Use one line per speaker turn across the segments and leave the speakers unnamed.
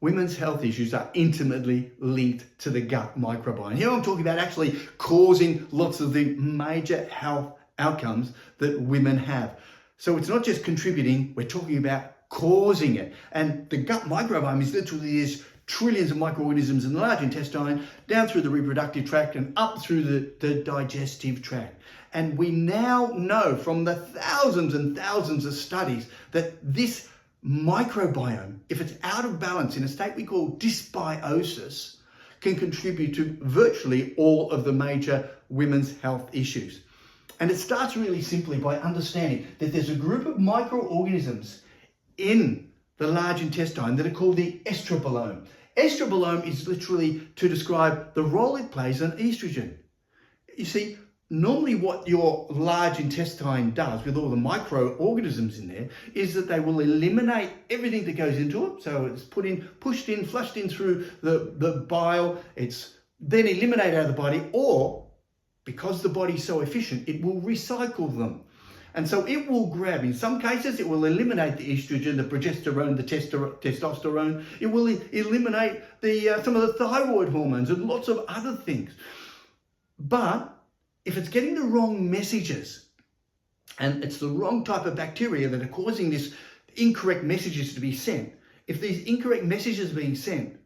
women's health issues are intimately linked to the gut microbiome. Here I'm talking about actually causing lots of the major health outcomes that women have. So it's not just contributing, we're talking about causing it. And the gut microbiome is literally these trillions of microorganisms in the large intestine, down through the reproductive tract and up through the digestive tract. And we now know from the thousands and thousands of studies that this microbiome, if it's out of balance in a state we call dysbiosis, can contribute to virtually all of the major women's health issues. And it starts really simply by understanding that there's a group of microorganisms in the large intestine that are called the astrobleme. Astrobleme is literally to describe the role it plays on estrogen. You see, normally what your large intestine does with all the microorganisms in there is that they will eliminate everything that goes into it. So it's pushed in, flushed in through the bile. It's then eliminated out of the body, or because the body's so efficient, it will recycle them. And so it will grab, in some cases, it will eliminate the estrogen, the progesterone, the testosterone. It will eliminate some of the thyroid hormones and lots of other things. But if it's getting the wrong messages, and it's the wrong type of bacteria that are causing these incorrect messages to be sent, if these incorrect messages are being sent,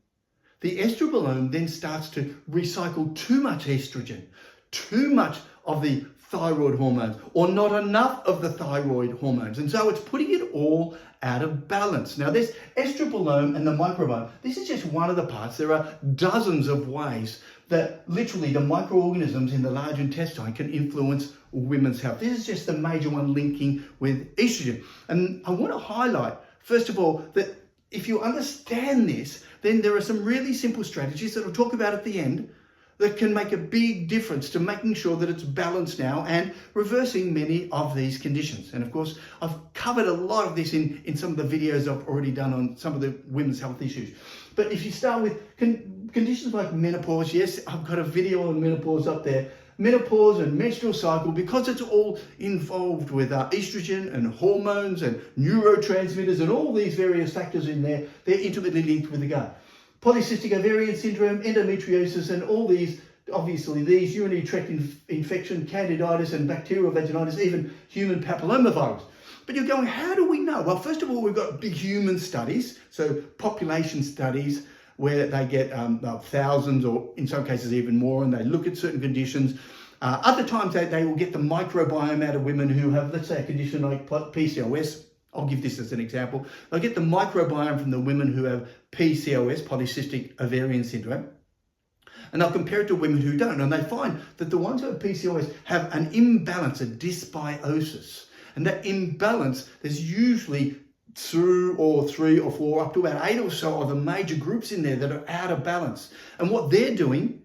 the estrobleme then starts to recycle too much estrogen, too much of the thyroid hormones, or not enough of the thyroid hormones. And so it's putting it all out of balance. Now, this estrobleme and the microbiome, this is just one of the parts. There are dozens of ways that literally the microorganisms in the large intestine can influence women's health. This is just the major one linking with estrogen. And I want to highlight, first of all, that if you understand this, then there are some really simple strategies that I'll talk about at the end that can make a big difference to making sure that it's balanced now and reversing many of these conditions. And of course, I've covered a lot of this in some of the videos I've already done on some of the women's health issues. But if you start with conditions like menopause, yes, I've got a video on menopause up there. Menopause and menstrual cycle, because it's all involved with estrogen and hormones and neurotransmitters and all these various factors in there, they're intimately linked with the gut. Polycystic ovarian syndrome, endometriosis, and all these, obviously these, urinary tract infection, candidiasis and bacterial vaginitis, even human papillomavirus. But you're going, how do we know? Well, first of all, we've got big human studies, so population studies, where they get thousands or in some cases even more, and they look at certain conditions. Other times they will get the microbiome out of women who have, let's say, a condition like PCOS. I'll give this as an example. They'll get the microbiome from the women who have PCOS, polycystic ovarian syndrome, and they'll compare it to women who don't. And they find that the ones who have PCOS have an imbalance, a dysbiosis. And that imbalance, there's usually 2 or 3 or 4, up to about 8 or so of the major groups in there that are out of balance. And what they're doing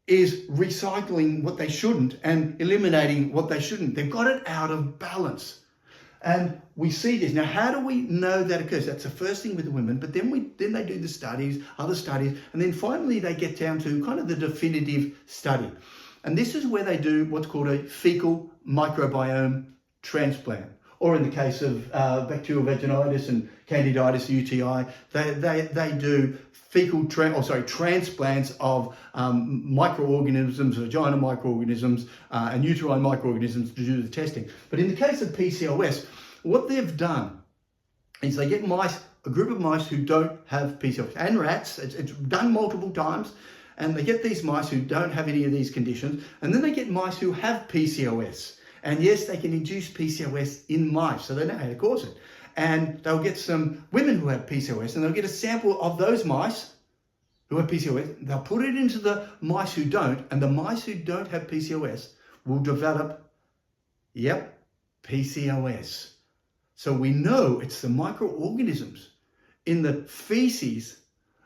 is recycling what they shouldn't and eliminating what they shouldn't. They've got it out of balance. And we see this. Now, how do we know that occurs? That's the first thing with the women, but then they do the studies, other studies, and then finally they get down to kind of the definitive study. And this is where they do what's called a fecal microbiome transplant. Or in the case of bacterial vaginitis and candidiasis UTI, they do transplants of microorganisms, vagina microorganisms, and uterine microorganisms to do the testing. But in the case of PCOS, what they've done is they get mice, a group of mice who don't have PCOS, and rats. It's done multiple times, and they get these mice who don't have any of these conditions, and then they get mice who have PCOS. And yes, they can induce PCOS in mice, so they know how to cause it. And they'll get some women who have PCOS, and they'll get a sample of those mice who have PCOS. They'll put it into the mice who don't, and the mice who don't have PCOS will develop, PCOS. So we know it's the microorganisms in the feces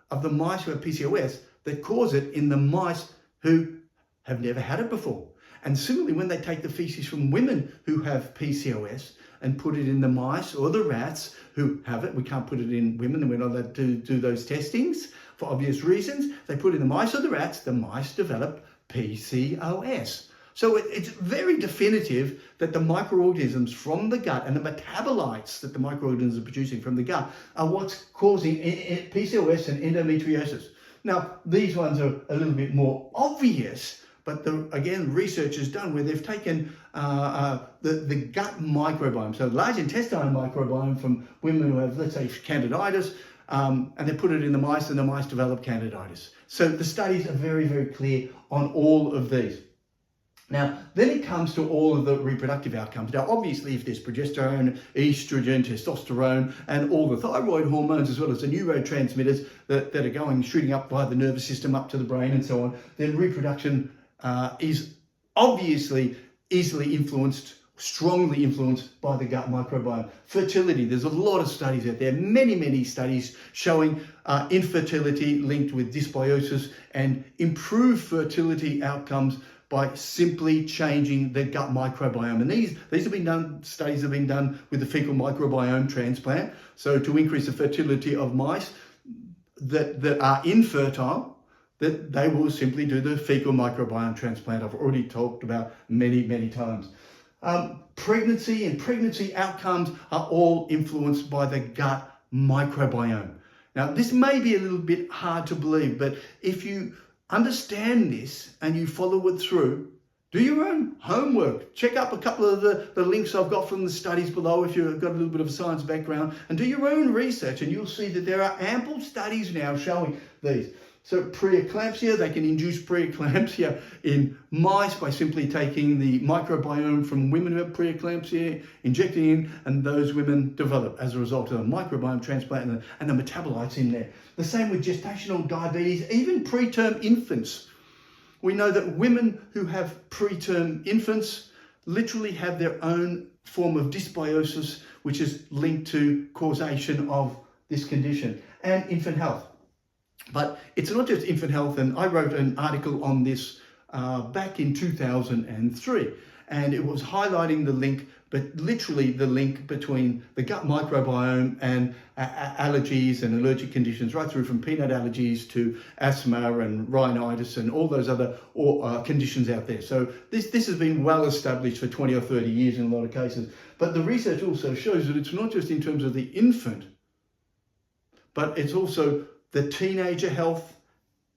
of the mice who have PCOS that cause it in the mice who have never had it before. And similarly, when they take the feces from women who have PCOS and put it in the mice or the rats who have it, we can't put it in women, and we're not allowed to do those testings for obvious reasons. They put it in the mice or the mice develop PCOS. So it's very definitive that the microorganisms from the gut and the metabolites that the microorganisms are producing from the gut are what's causing PCOS and endometriosis. Now, these ones are a little bit more obvious, but again, research is done where they've taken the gut microbiome, so large intestinal microbiome from women who have, let's say, candidiasis, and they put it in the mice, and the mice develop candidiasis. So the studies are very, very clear on all of these. Now, then it comes to all of the reproductive outcomes. Now, obviously, if there's progesterone, estrogen, testosterone, and all the thyroid hormones, as well as the neurotransmitters that are going, shooting up via the nervous system up to the brain and so on, then reproduction is obviously easily influenced, strongly influenced by the gut microbiome. Fertility, there's a lot of studies out there, many studies showing infertility linked with dysbiosis and improved fertility outcomes by simply changing the gut microbiome. And these have been done, studies have been done with the fecal microbiome transplant. So to increase the fertility of mice that are infertile, that they will simply do the fecal microbiome transplant. I've already talked about many times. Pregnancy and pregnancy outcomes are all influenced by the gut microbiome. Now, this may be a little bit hard to believe, but if you understand this and you follow it through, do your own homework. Check up a couple of the links I've got from the studies below if you've got a little bit of a science background, and do your own research, and you'll see that there are ample studies now showing these. So preeclampsia, they can induce preeclampsia in mice by simply taking the microbiome from women who have preeclampsia, injecting in, and those women develop as a result of a microbiome transplant and the metabolites in there. The same with gestational diabetes, even preterm infants. We know that women who have preterm infants literally have their own form of dysbiosis, which is linked to causation of this condition, and infant health. But it's not just infant health, and I wrote an article on this back in 2003, and it was highlighting the link, but literally the link between the gut microbiome and allergies and allergic conditions, right through from peanut allergies to asthma and rhinitis and all those other conditions out there. So this has been well established for 20 or 30 years in a lot of cases. But the research also shows that it's not just in terms of the infant, but it's also the teenager health,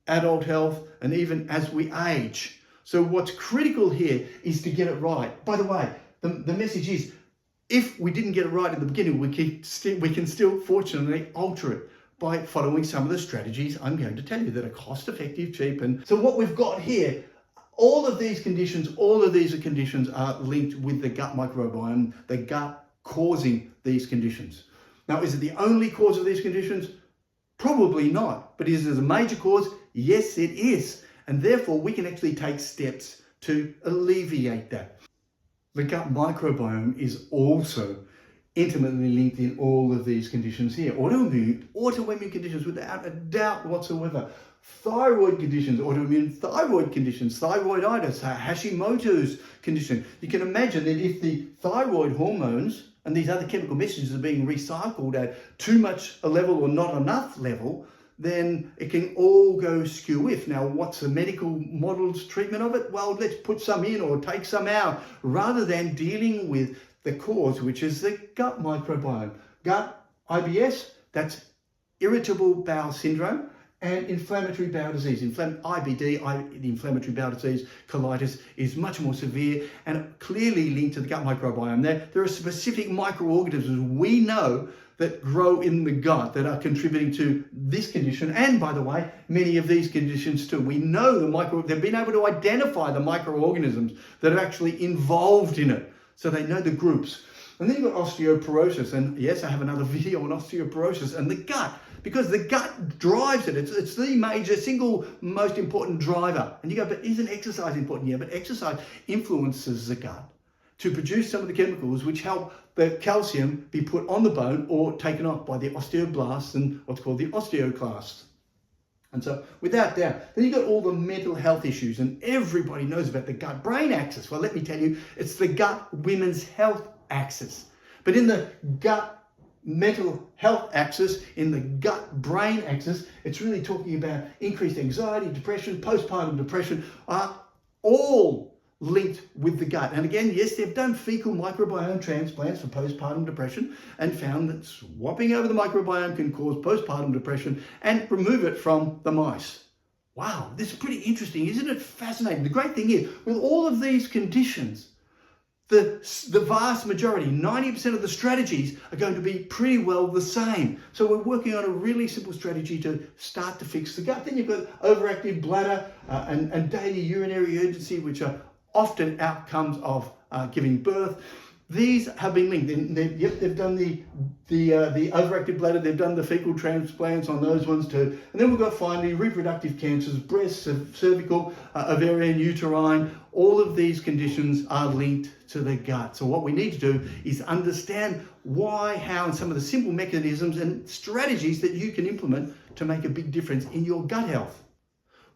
adult health, and even as we age. So what's critical here is to get it right. By the way, the message is, if we didn't get it right at the beginning, we can still fortunately alter it by following some of the strategies I'm going to tell you that are cost effective, cheap. And so what we've got here, all of these conditions are linked with the gut microbiome, the gut causing these conditions. Now, is it the only cause of these conditions? Probably not, but is it a major cause? Yes, it is. And therefore, we can actually take steps to alleviate that. The gut microbiome is also intimately linked in all of these conditions here. Autoimmune conditions without a doubt whatsoever. Thyroid conditions, autoimmune thyroid conditions, thyroiditis, Hashimoto's condition. You can imagine that if the thyroid hormones and these other chemical messages are being recycled at too much a level or not enough level, then it can all go skew-if. Now, what's the medical model's treatment of it? Well, let's put some in or take some out, rather than dealing with the cause, which is the gut microbiome. Gut IBS, that's irritable bowel syndrome, and inflammatory bowel disease. IBD, the inflammatory bowel disease, colitis, is much more severe and clearly linked to the gut microbiome. There are specific microorganisms we know that grow in the gut that are contributing to this condition, and by the way, many of these conditions too. We know they've been able to identify the microorganisms that are actually involved in it, so they know the groups. And then you've got osteoporosis, and yes, I have another video on osteoporosis and the gut, because the gut drives it. It's the major, single most important driver. And you go, but isn't exercise important? Yeah, but exercise influences the gut to produce some of the chemicals which help the calcium be put on the bone or taken off by the osteoblasts and what's called the osteoclasts. And so without doubt, then you've got all the mental health issues, and everybody knows about the gut-brain axis. Well, let me tell you, it's the gut-women's health axis. But in the gut mental health axis, in the gut-brain axis, it's really talking about increased anxiety, depression, postpartum depression, are all linked with the gut. And again, yes, they've done fecal microbiome transplants for postpartum depression and found that swapping over the microbiome can cause postpartum depression and remove it from the mice. Wow, this is pretty interesting, isn't it? Fascinating. The great thing is, with all of these conditions, the vast majority, 90% of the strategies are going to be pretty well the same. So we're working on a really simple strategy to start to fix the gut. Then you've got overactive bladder and daily urinary urgency, which are often outcomes of giving birth. These have been linked. They've done the overactive bladder, they've done the fecal transplants on those ones too. And then we've got finally reproductive cancers, breast, cervical, ovarian, uterine. All of these conditions are linked to the gut. So what we need to do is understand why, how, and some of the simple mechanisms and strategies that you can implement to make a big difference in your gut health.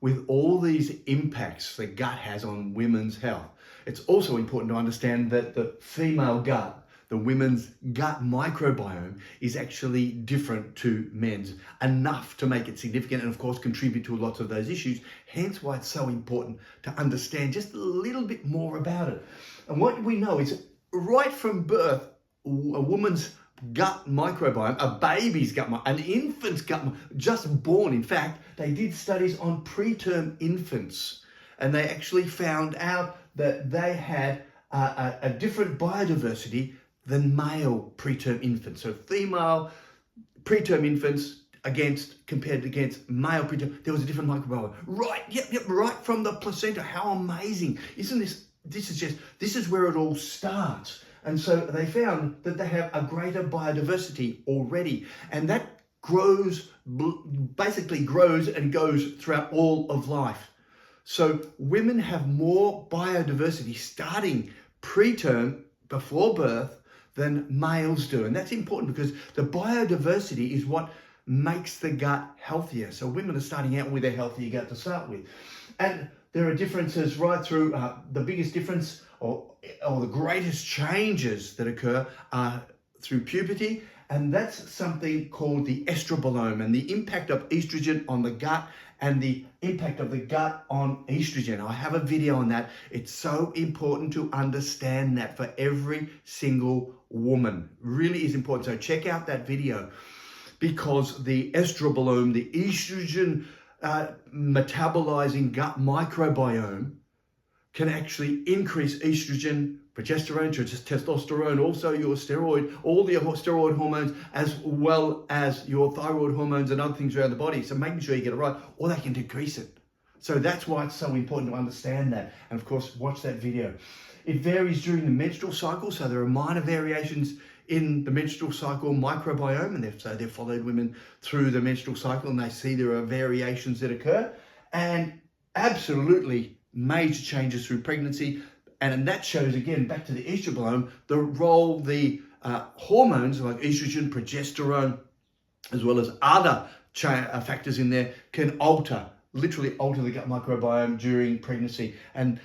With all these impacts the gut has on women's health, it's also important to understand that the female gut, the women's gut microbiome, is actually different to men's, enough to make it significant and of course contribute to lots of those issues. Hence why it's so important to understand just a little bit more about it. And what we know is right from birth, a woman's gut microbiome, a baby's gut, an infant's gut, just born. In fact, they did studies on preterm infants and they actually found out that they had a different biodiversity than male preterm infants. So female preterm infants compared against male preterm, there was a different microbiome. Right, right from the placenta. How amazing. Isn't this is where it all starts. And so they found that they have a greater biodiversity already. And that basically grows and goes throughout all of life. So women have more biodiversity starting preterm, before birth, than males do. And that's important because the biodiversity is what makes the gut healthier. So women are starting out with a healthier gut to start with. And there are differences right through. The biggest difference or the greatest changes that occur are through puberty. And that's something called the estrobleme, and the impact of estrogen on the gut and the impact of the gut on estrogen. I have a video on that. It's so important to understand that for every single woman. Really is important. So check out that video, because the estrobleme, the estrogen metabolizing gut microbiome, can actually increase estrogen, progesterone, testosterone, also your steroid, all the steroid hormones, as well as your thyroid hormones and other things around the body. So making sure you get it right, or they can decrease it. So that's why it's so important to understand that. And of course, watch that video. It varies during the menstrual cycle. So there are minor variations in the menstrual cycle microbiome, and they've followed women through the menstrual cycle, and they see there are variations that occur, and absolutely major changes through pregnancy. And that shows, again, back to the estrogen, the role the hormones like estrogen, progesterone, as well as other factors in there, can literally alter the gut microbiome during pregnancy. And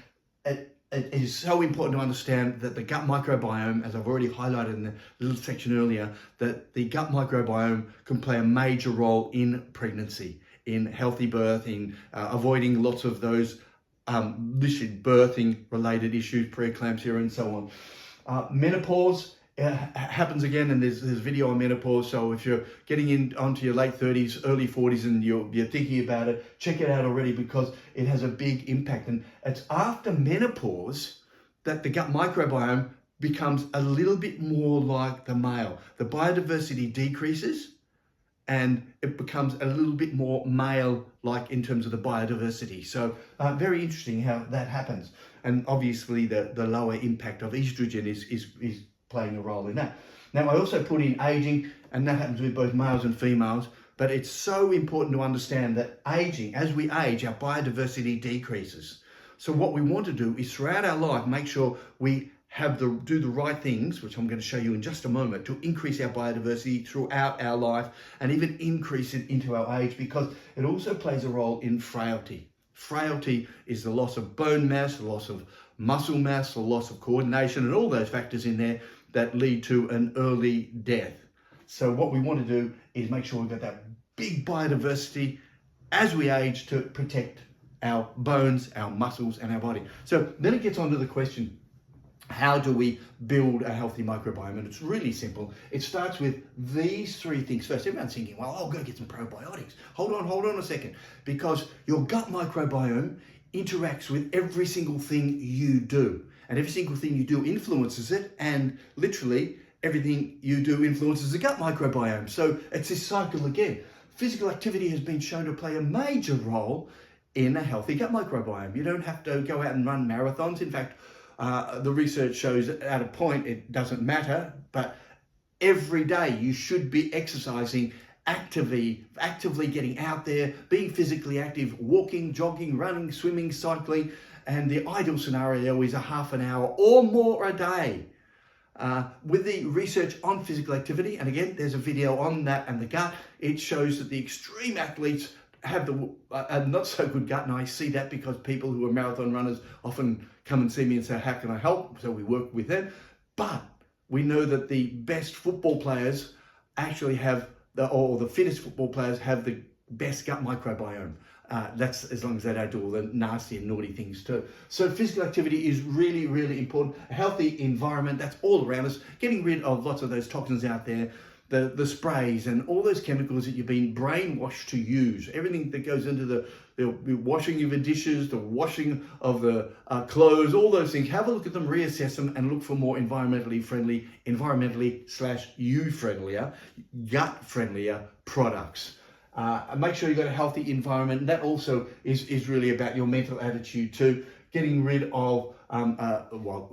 it is so important to understand that the gut microbiome, as I've already highlighted in the little section earlier, that the gut microbiome can play a major role in pregnancy, in healthy birth, in avoiding lots of those birthing related issues, preeclampsia and so on. Menopause happens again, and there's video on menopause. So if you're getting onto your late 30s, early 40s, and you're thinking about it, check it out already, because it has a big impact. And it's after menopause that the gut microbiome becomes a little bit more like the male. The biodiversity decreases, and it becomes a little bit more male-like in terms of the biodiversity. So very interesting how that happens. And obviously the lower impact of estrogen is playing a role in that. Now, I also put in aging, and that happens with both males and females, but it's so important to understand that aging, as we age, our biodiversity decreases. So what we want to do is throughout our life, make sure we do the right things, which I'm going to show you in just a moment, to increase our biodiversity throughout our life and even increase it into our age, because it also plays a role in frailty. Frailty is the loss of bone mass, the loss of muscle mass, the loss of coordination, and all those factors in there that lead to an early death. So what we want to do is make sure we've got that big biodiversity as we age to protect our bones, our muscles, and our body. So then it gets on to the question, how do we build a healthy microbiome? And it's really simple. It starts with these three things first. Everyone's thinking, well, I've got to get some probiotics. Hold on a second. Because your gut microbiome interacts with every single thing you do. And every single thing you do influences it. And literally, everything you do influences the gut microbiome. So it's this cycle again. Physical activity has been shown to play a major role in a healthy gut microbiome. You don't have to go out and run marathons. In fact, the research shows that at a point it doesn't matter, but every day you should be exercising actively getting out there, being physically active, walking, jogging, running, swimming, cycling, and the ideal scenario is a half an hour or more a day. With the research on physical activity, and again, there's a video on that and the gut, it shows that the extreme athletes have a not so good gut, and I see that because people who are marathon runners often come and see me and say, how can I help? So we work with them. But we know that the best football players actually have, the fittest football players have the best gut microbiome. That's as long as they don't do all the nasty and naughty things too. So physical activity is really, really important. A healthy environment, that's all around us. Getting rid of lots of those toxins out there, the sprays and all those chemicals that you've been brainwashed to use. Everything that goes into the washing of the dishes, the washing of the clothes, all those things. Have a look at them, reassess them, and look for more environmentally / you friendlier, gut friendlier products. Make sure you've got a healthy environment. And that also is really about your mental attitude too. Getting rid of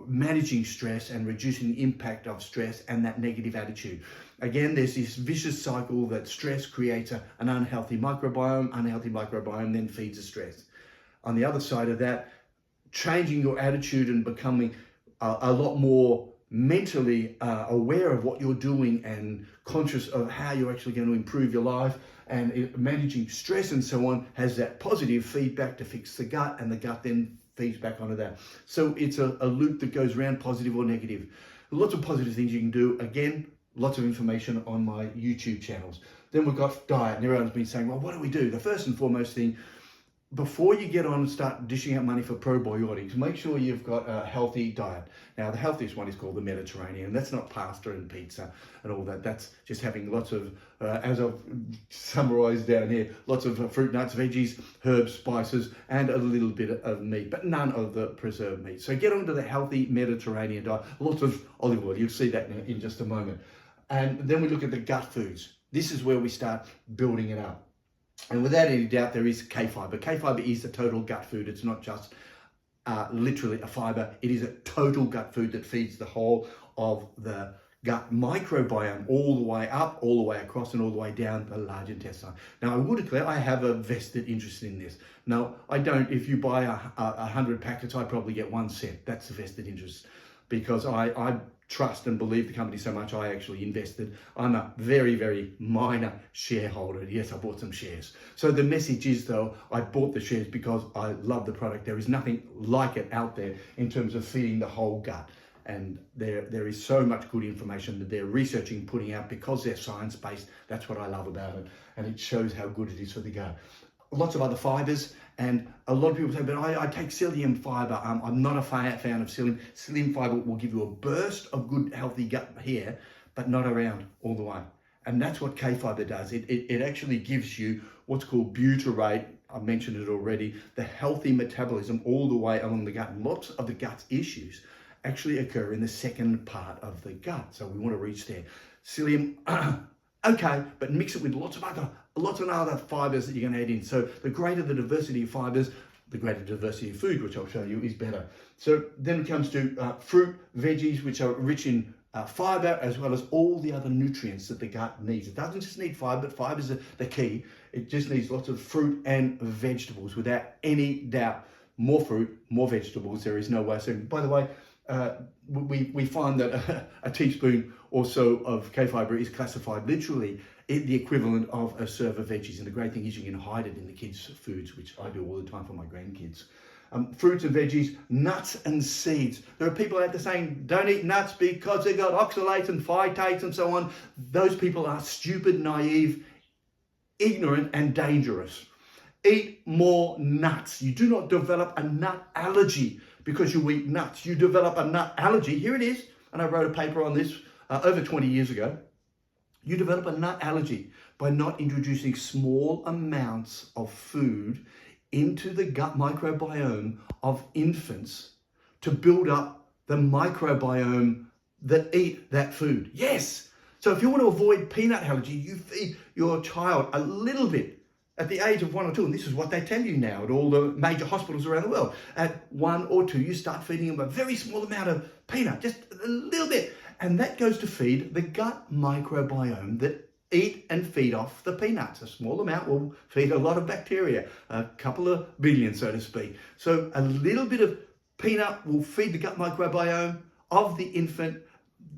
managing stress and reducing the impact of stress and that negative attitude. Again, there's this vicious cycle that stress creates an unhealthy microbiome then feeds the stress. On the other side of that, changing your attitude and becoming a lot more mentally aware of what you're doing and conscious of how you're actually going to improve your life, and managing stress and so on has that positive feedback to fix the gut, and the gut then feeds back onto that. So it's a loop that goes around, positive or negative. Lots of positive things you can do. Again, lots of information on my YouTube channels. Then we've got diet, and everyone's been saying, well, what do we do? The first and foremost thing, before you get on and start dishing out money for probiotics, make sure you've got a healthy diet. Now, the healthiest one is called the Mediterranean. That's not pasta and pizza and all that. That's just having lots of, as I've summarized down here, lots of fruit, nuts, veggies, herbs, spices, and a little bit of meat, but none of the preserved meat. So get onto the healthy Mediterranean diet. Lots of olive oil. You'll see that in just a moment. And then we look at the gut foods. This is where we start building it up. And without any doubt, there is K-fiber. K-fiber is a total gut food. It's not just literally a fiber. It is a total gut food that feeds the whole of the gut microbiome, all the way up, all the way across, and all the way down the large intestine. Now, I will declare I have a vested interest in this. No, I don't. If you buy 100 packets, I probably get 1 cent. That's a vested interest, because I trust and believe the company so much, I actually invested. I'm a very, very minor shareholder. Yes, I bought some shares. So the message is, though, I bought the shares because I love the product. There is nothing like it out there in terms of feeding the whole gut. And there is so much good information that they're researching, putting out, because they're science-based. That's what I love about it. And it shows how good it is for the gut. Lots of other fibers, and a lot of people say, but I take psyllium fiber. I'm not a fan of psyllium. Psyllium fiber will give you a burst of good, healthy gut here, but not around all the way. And that's what K-fiber does. It actually gives you what's called butyrate. I mentioned it already, the healthy metabolism all the way along the gut. And lots of the gut's issues actually occur in the second part of the gut. So we want to reach there. Psyllium, okay, but mix it with lots of other fibers that you're going to add in. So the greater the diversity of fibers, the greater diversity of food, which I'll show you, is better. So then it comes to fruit, veggies, which are rich in fiber, as well as all the other nutrients that the gut needs. It doesn't just need fiber, but fiber is the key. It just needs lots of fruit and vegetables, without any doubt. More fruit, more vegetables. There is no way. So, by the way, we find that a teaspoon or so of K-fiber is classified literally the equivalent of a serve of veggies. And the great thing is you can hide it in the kids' foods, which I do all the time for my grandkids. Fruits and veggies, nuts and seeds. There are people out there saying, don't eat nuts because they've got oxalates and phytates and so on. Those people are stupid, naive, ignorant and dangerous. Eat more nuts. You do not develop a nut allergy because you eat nuts. You develop a nut allergy. Here it is. And I wrote a paper on this over 20 years ago. You develop a nut allergy by not introducing small amounts of food into the gut microbiome of infants to build up the microbiome that eat that food. Yes. So if you want to avoid peanut allergy, you feed your child a little bit at the age of 1 or 2. And this is what they tell you now at all the major hospitals around the world. At 1 or 2, you start feeding them a very small amount of peanut, just a little bit. And that goes to feed the gut microbiome that eat and feed off the peanuts. A small amount will feed a lot of bacteria, a couple of billion, so to speak. So a little bit of peanut will feed the gut microbiome of the infant.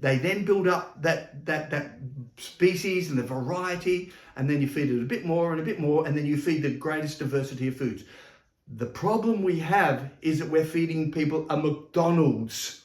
They then build up that species and the variety, and then you feed it a bit more and a bit more, and then you feed the greatest diversity of foods. The problem we have is that we're feeding people a McDonald's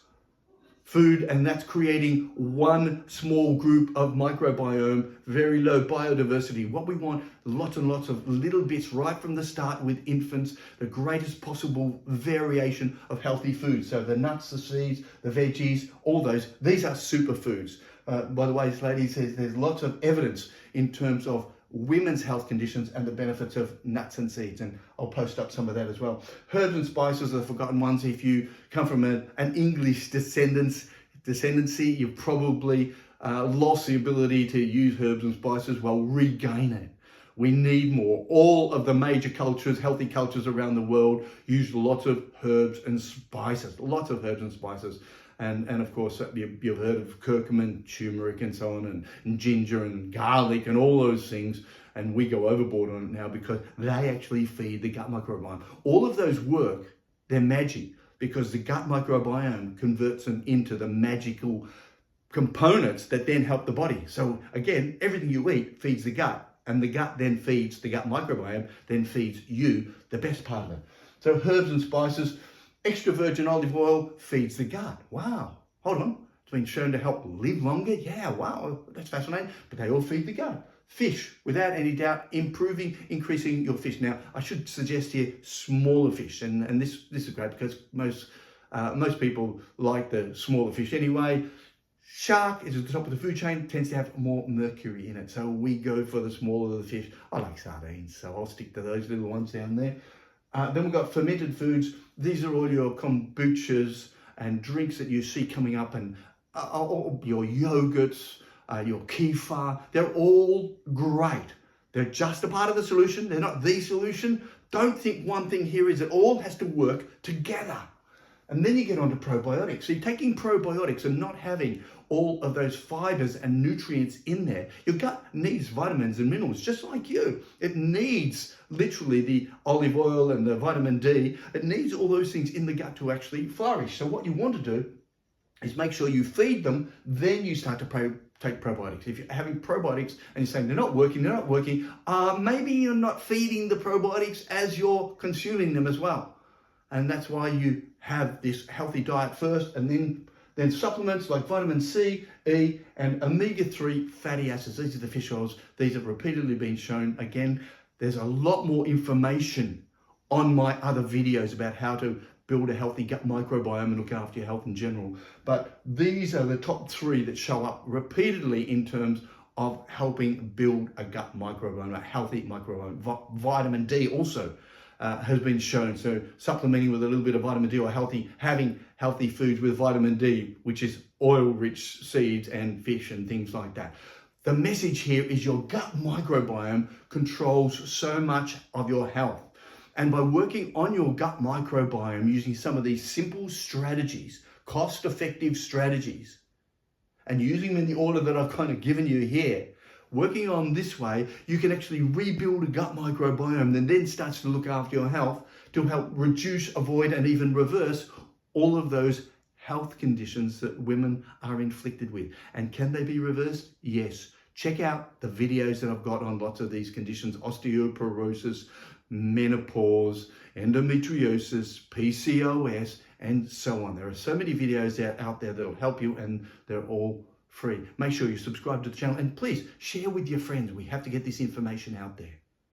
food, and that's creating one small group of microbiome, very low biodiversity. What we want, lots and lots of little bits right from the start with infants, the greatest possible variation of healthy foods. So the nuts, the seeds, the veggies, all those, these are superfoods. By the way, ladies, there's lots of evidence in terms of women's health conditions and the benefits of nuts and seeds, and I'll post up some of that as well. Herbs and spices are the forgotten ones. If you come from an English descendancy, you've probably lost the ability to use herbs and spices. Well, regain it. We need more. All of the major cultures, healthy cultures around the world, use lots of herbs and spices, lots of herbs and spices. And of course, you've heard of curcumin, turmeric, and so on, and ginger and garlic and all those things. And we go overboard on it now because they actually feed the gut microbiome. All of those work, they're magic, because the gut microbiome converts them into the magical components that then help the body. So again, everything you eat feeds the gut, and the gut then feeds the gut microbiome, then feeds you, the best part of it. So herbs and spices. Extra virgin olive oil feeds the gut. Wow. Hold on. It's been shown to help live longer. Yeah, wow. That's fascinating. But they all feed the gut. Fish, without any doubt, increasing your fish. Now, I should suggest here smaller fish. And this is great because most people like the smaller fish anyway. Shark is at the top of the food chain, tends to have more mercury in it. So we go for the smaller the fish. I like sardines, so I'll stick to those little ones down there. Then we've got fermented foods. These are all your kombuchas and drinks that you see coming up, and your yogurts, your kefir. They're all great. They're just a part of the solution. They're not the solution. Don't think one thing here is it all has to work together. And then you get on to probiotics. So you're taking probiotics and not having all of those fibers and nutrients in there. Your gut needs vitamins and minerals just like you. It needs literally the olive oil and the vitamin D. It needs all those things in the gut to actually flourish. So what you want to do is make sure you feed them, then you start to take probiotics. If you're having probiotics and you're saying they're not working, maybe you're not feeding the probiotics as you're consuming them as well. And that's why you have this healthy diet first, and then supplements like vitamin C, E, and omega-3 fatty acids. These are the fish oils. These have repeatedly been shown. Again, there's a lot more information on my other videos about how to build a healthy gut microbiome and look after your health in general. But these are the top 3 that show up repeatedly in terms of helping build a gut microbiome, a healthy microbiome. Vitamin D also has been shown. So supplementing with a little bit of vitamin D, or having healthy foods with vitamin D, which is oil-rich seeds and fish and things like that. The message here is your gut microbiome controls so much of your health. And by working on your gut microbiome using some of these simple strategies, cost-effective strategies, and using them in the order that I've kind of given you here, working on this way, you can actually rebuild a gut microbiome that then starts to look after your health to help reduce, avoid, and even reverse all of those health conditions that women are inflicted with. And can they be reversed? Yes. Check out the videos that I've got on lots of these conditions: osteoporosis, menopause, endometriosis, PCOS, and so on. There are so many videos out there that will help you, and they're all free. Make sure you subscribe to the channel, and please share with your friends. We have to get this information out there.